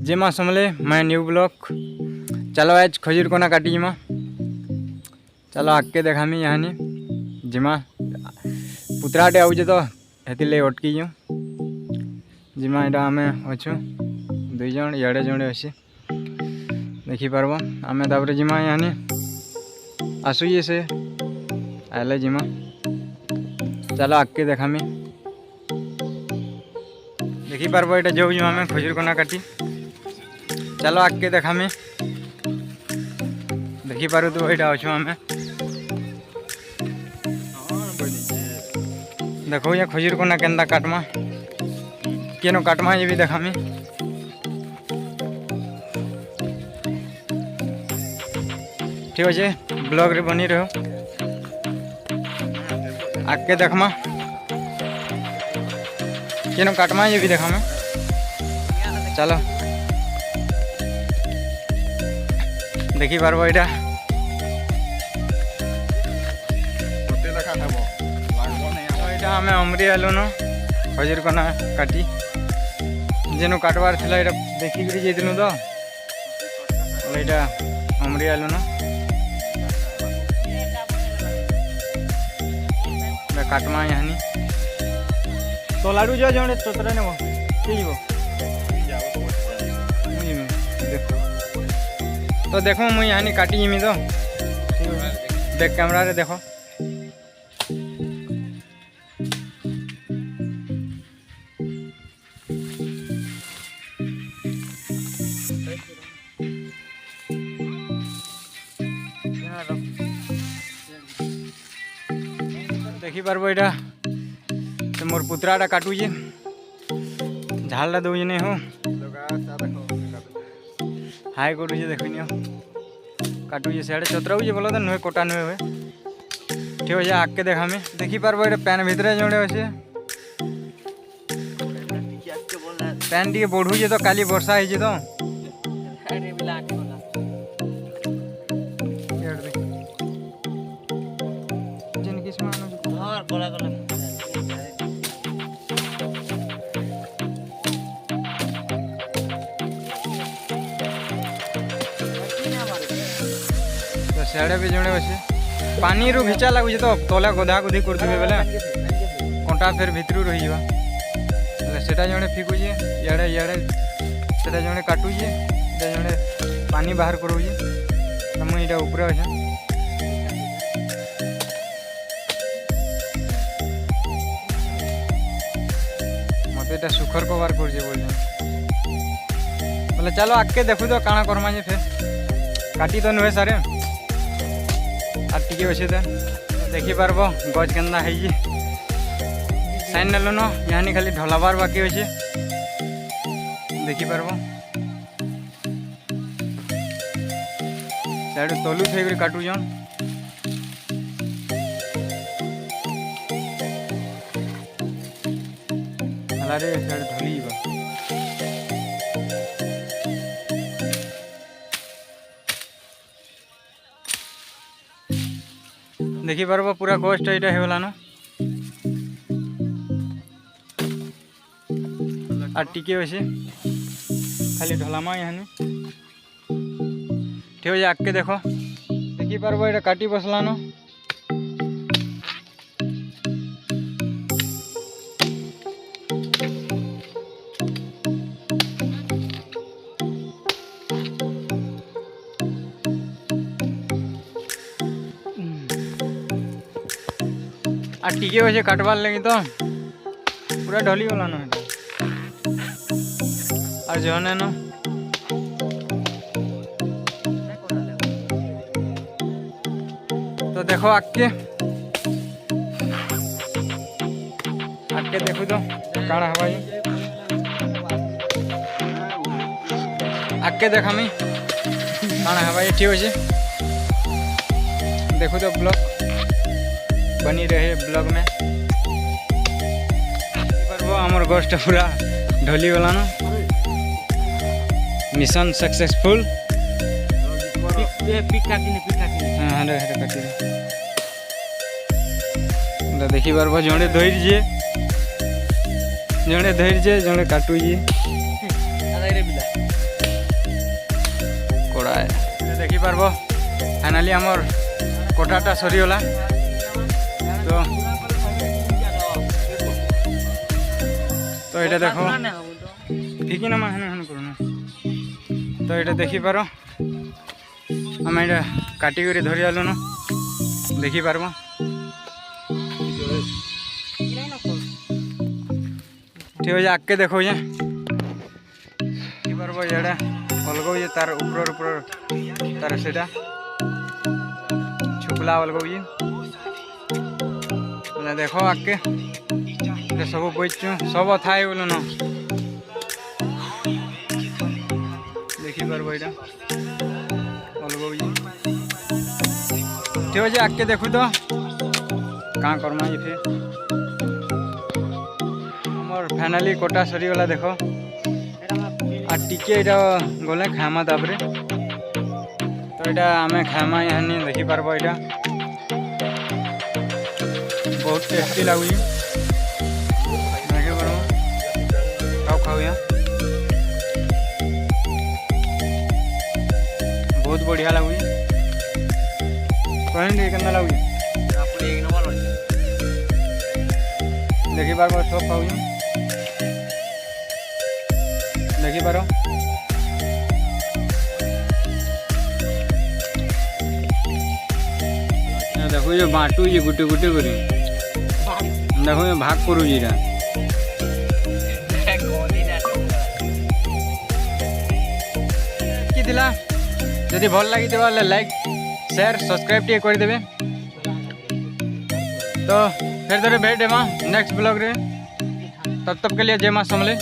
जिमा समले मैं new block. चलो आज खजूर कोना काटी जिमा। चलो आके देखामी यहाँ जिमा पुतराटे आउचे तो हेतिले अटकी जाऊँ जिमा यहाँ आम अच्छु दुई जन इे जड़े अच्छे देखिपार आम तापर जिमा यहाँ आसुए से आइले जिमा। चलो आके देखामी देखिपार यहाँ जाऊँ आम खजूर कोना काटी। चलो आगे देखामी देखिपार तो यहाँ अच्छु आम देखो ये खजूर कोना केन्दा काटमा केनो काटमा ये भी देखामी। ठीक अच्छे ब्लॉग रे बनी रहो आगे देखमा केनो काटमा ये भी देखामा। चलो देखी पार्ब यहाँ आम अमरी आलु न खजूर कोना काटी जेनु काटबार थिला एटा देखी करी जेतिनु तो एटा अमरी आलु न काटमा यहाँ तो लाडू जो जड़े तोतरा नेब ठीक देखो तो देखो मुझे यहाँ काटी जिमी तो बैक कैमरा रे देखो। देखी पार्ब यहाँ तो मोर पुतराटा काटुचे झालटा दौजे नहीं हो हाई करुचे देखनी काटुचे सियाड़े चतराऊे बोलो तो नुहे कोटा नुहे हुए। ठीक है आगे देखामी देखी पार्ब यहाँ पैन भितर जड़े अच्छे पैन टी बढ़ुचे तो काली वर्षा होती तो सियाड़े भी जड़े अच्छे पानी रू घिचा लगुचे तो तले गधा गुधी करते बेले कंटा फिर भितर रही सेटा जड़े फिकुचे इे इे से जड़े काटुचे जड़े पानी बाहर करोचे तो मुझे यहाँ ऊपर अच्छे मत यहाँ सुखर कबार कर बोले चलो आगे देखु तो काଣା करमा जे फिर काटी तो नुहे सारे आर टिके अच्छे तो देखी पार्ब गज केन्दा है साइन नेल न यहाँ खाली ढलाबार बाकी अच्छे देखी पार्ब साइड तलु थी काटुचन हलारे साइड ढली देखी पार्ब पूरा गस्ट यहाँ होगलान आर टिके अच्छे खाली ढलामा यहाँ ठीक है आगे देखो देखी पार्ब यहाँ काटी बसलान आर टिके अच्छे काटबार लगी तो पूरा ढली गलान और जहने न तो देखो आगे देखो तो काड़ा हवा आगे देखामी काड़ा हवा ठीक अच्छे देखो तो ब्लॉग बनी रहे ब्लॉग में वो आमर गस्ट पूरा ढली गलान मिशन सक्सेसफुल देखी पार्ब जड़े धैर्य जड़े धैर्य जड़े काटुचे पारबो फाइनाली हमर कोठाटा सरीगला तो ये देखो ठीक ना हेन हेन करूँ तो ये देखी पार आम ये काटिक धरी आलु न देखी पारब ठीक है आगे देखो ये पारब ये अलग ये तार ऊपर तार से छुपला अलग ये देख आगे सब बैठु सब थाए बोलो न देखी पारब ये अलग ये ठीक है आगे देखु तो कहाँ करमा ये फिर हमर फाइनाली कोटा सरीगला देख आ टिके गले खामा तापर तो यहाँ आम खामा यहाँ देखी पारब यहाँ बहुत टेस्टी लगुच देखी पार खाऊ यहाँ बहुत बढ़िया लगुच कहीं के लगुच देखी पार सब खाऊ देखी पार देखो ये बाटू ये गुटे गुटे करी देखो ये भाग करू जीरा कि दिला यदि भल लगी लाइक शेयर सब्सक्राइब टे कर देबे तो फिर भेट हेमा नेक्स्ट ब्लॉग रे तब तक के लिए जय मां समले।